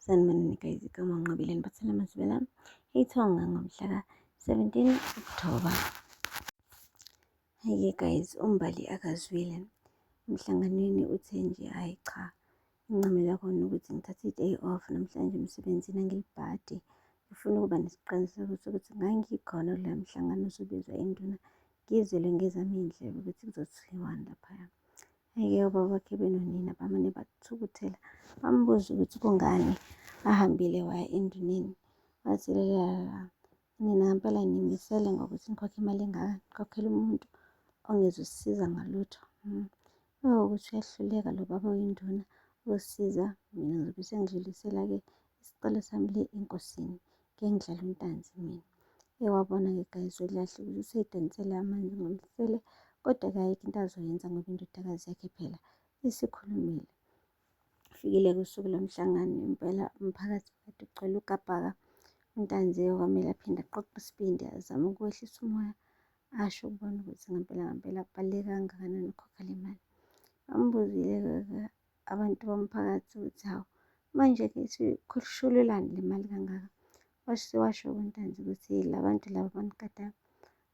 Sanibonani guys, igama uNqabileni Bathela Mazibela. Ithonga ngomhla ka-17 October. Hhayi-ke guys, uMbali akazwile emhlanganweni uthe nje hhayi cha, incamela khona ukuthi ngithathe i-day off namhlanje emsebenzini angilibhadi. Ngifuna ukuba nesiqiniseko sokuthi ngangikhona kuloya mhlangano osobizwa induna, ngizele ngezami iy'ndlebe ukuthi kuzothiwani laphaya. Hhayi-ke ubaba wakhe benonina bamane bathukuthela, bambuza ukuthi kungani ahambile waya enduneni. Wathi nina ngempela nimisele ngokuthi nikhokhe imali engaka, nikhokhele umuntu ongezosisiza ngalutho. Ukuthi uyahluleka lo baba oyinduna ukusisiza, mina ngizobe sengidlulisela-ke isicelo sami le enkosini, ngeke ngidlale untanzi mina. Wabona-ke guys welahle ukuthi useyidonsele amanzi ngomsele, kodwa-ke ayikho into azoyenza ngoba indodakazi yakhe phela isikhulumile. Kufikile-ke usuku lomhlangano impela umphakathi kade ugcwele ugabhaka. Untanzi-ke kwamele aphinde aqoqe isibindi azame ukwehlisa umoya, asho ukubona ukuthi ngempela kubaluleke kangakanani ukukhokha le mali. Bambuzile-ke abantu bomphakathi ukuthi hawu, manje-ke sishululani le mali kangaka. Washo-ke uNtanzi ukuthi la bantu laba abanigadayo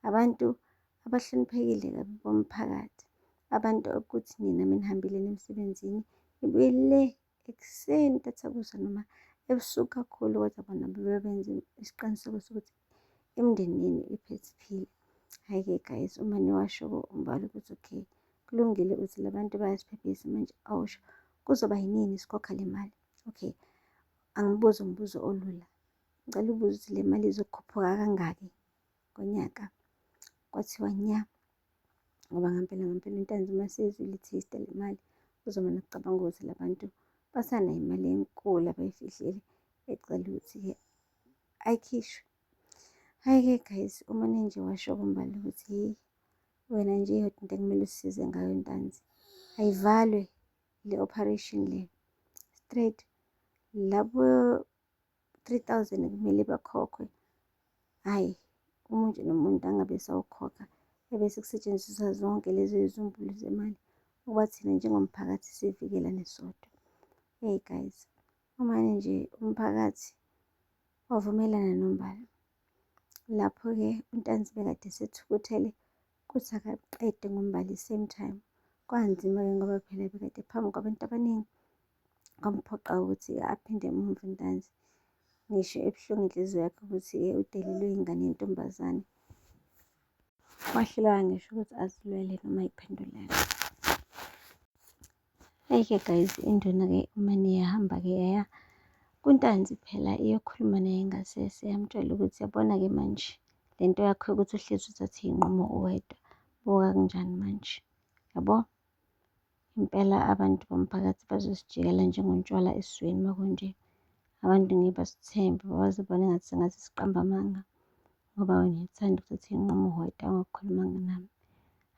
abantu abahloniphekile kabi bomphakathi, abantu ukuthi nina menihambile emsebenzini nibuye le ekuseni tathakusa noma ebusuku kakhulu, kodwa bona bebenza isiqiniseko sokuthi emndenini iphethile. Hhayi-ke guys, umane washo-ke uMbali ukuthi okay, kulungile ukuthi la bantu bayasiphephisa manje awusho kuzoba yinini sikhokha le mali. Okay, angibuze umbuzo olula, ngicela ubuze ukuthi le mali izokhuphuka kangaki ngonyaka. Kwathiwa nya, ngoba ngempela uNtanzi uma sezwile i-taste le mali uzomane ukucabanga ukuthi la bantu basanayo imali enkulu abayifihlile, ecela ukuthi-ke ayikhishwe. Hhayi-ke guys, umane nje washo-ke uMbali ukuthi wena nje yodwa into ekumele usisize ngayo Ntanzi, ayivalwe le operation le straight. Labo 3,000 kumele bakhokhwe, hhayi umuntu nomuntu angabe esawukhokha, ebese kusetshenziswa zonke lezo zizumbulu zemali ukuba thina njengomphakathi sivikelane sodwa. Hey guys, umane nje umphakathi wavumelana noMbali. Lapho-ke uNtanzi bekade esethukuthele kuthi akaqede ngoMbali same time. Kwanzima-ke ngoba phela bekade phambi kwabantu abaningi, kwamphoqa ukuthi aphinde emuva uNtanzi. Ngisho ebuhlungu inhliziyo yakhe ukuthi-ke udelelwe ingane yentombazane, wahluleka ngisho ukuthi azilwele noma ayiphendulele. Hhayi-ke guys, induna-ke umane yahamba-ke yaya kuNtanzi phela iyokhuluma naye ngasese, yamtshela ukuthi yabona-ke manje le nto yakho yokuthi uhlezi uthathe iy'nqumo uwedwa, buka kunjani manje, yabo. Impela abantu bomphakathi bazosijikela njengontshwala esizweni uma kunje. Abantu ngeke basithembe, bazobona engathi siqamba amanga ngoba wena uyathanda ukuthatha iy'nqumo wedwa ungakhulumanga nami.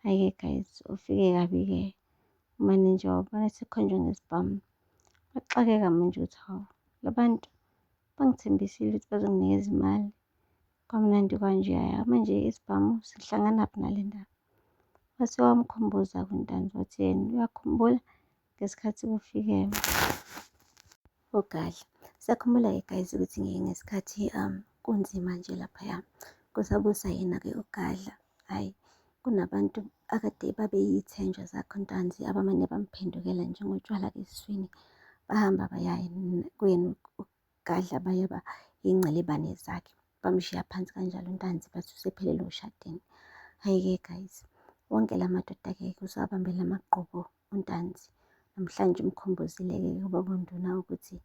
Hhayi-ke guys, ufike kabi-ke umane nje wabona sekhonjwe ngesibhamu. Waxakeka manje ukuthi hawu, la bantu bangithembisile ukuthi bazonginikeza imali, kwamnandi kwanje, hhayi manje isibhamu sihlanganaphi nale ndaba. Wase wamkhumbuza-ke uNtanzi wathi yena uyakhumbula ngesikhathi kufike uGadla. Siyakhumbula-ke guys ukuthi ngesikhathi kunzima nje laphaya kusabusa yena-ke uGadla, hhayi kunabantu akade babe yithenjwa zakhe uNtanzi abamane bamphendukela njengotshwala esiswini, bahamba baya kuyena uGadla bayeba iy'ngcebane zakhe, bamshiya phansi kanjalo uNtanzi bathi usephelelwe ushadini. Hhayi-ke guys, wonke la madoda-ke usawabambela amagqubu uNtanzi. Namhlanje umkhumbuzile-ke ubaba uNduna ukuthi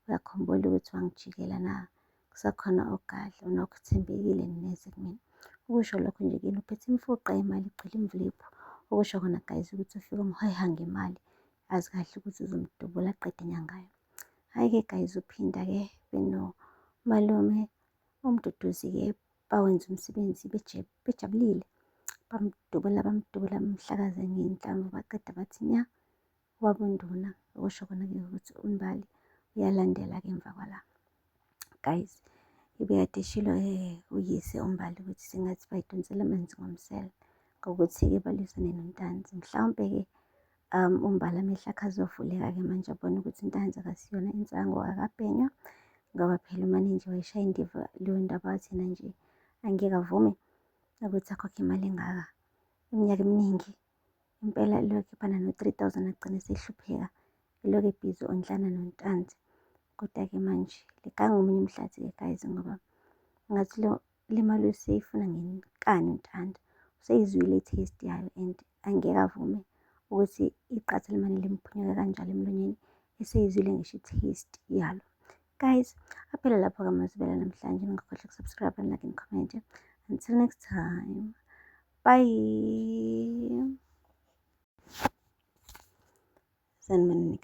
uyakhumbula ukuthi wangijikela na, kusakhona uGadla, nokho uthembekile neze kumina. Ukusho lokho nje kuyena uphethe imfuqa yemali igcwele imviliphu, okusho khona guys ukuthi ufike umheha ngemali, azi kahle ukuthi uzomdubula aqede nyangayo. Hhayi-ke guys, uphinda-ke benomalume uMduduzi-ke bawenza umsebenzi bejabulile, bamdubula bamhlakaza ngey'nhlamvu, baqeda bathi nya, ubaba uNduna. Okusho khona-ke ukuthi uMbali uyalandela-ke emva kwala. Guys, ebekade eshilo-ke uyise uMbali ukuthi sengathi bayidonsela amanzi ngomsele ngokuthi-ke balwisane noNtanzi. Mhlawumpe-ke umbala amehlo akhe azovuleka-ke manje abone ukuthi intanzi akasiyona insango, akabhenywa ngoba phela umane nje wayishaya indiva leyo ndaba wathina nje angeke avume ukuthi akhokhe imali engaka iminyaka eminingi. Impela elokhu ephana no-3,000 agcine esehlupheka, elokhu ebhizi ondlana nontanzi. Koda-ke manje ligange omunye umhlathi-ke guys, ngoba ngathi le mali useyifuna ngenkani uNtanda. Useyizwile i-taste yayo and angeke avume ukuthi iqatha limane limphunyuka kanjalo emlonyeni eseyizwile ngisho i-taste yalo. Guys, aphela lapho-ke amazwibela namhlanje. Ningakhohlwa uku-subscribe and like and comment. Until next time. Bye. Sanibonani.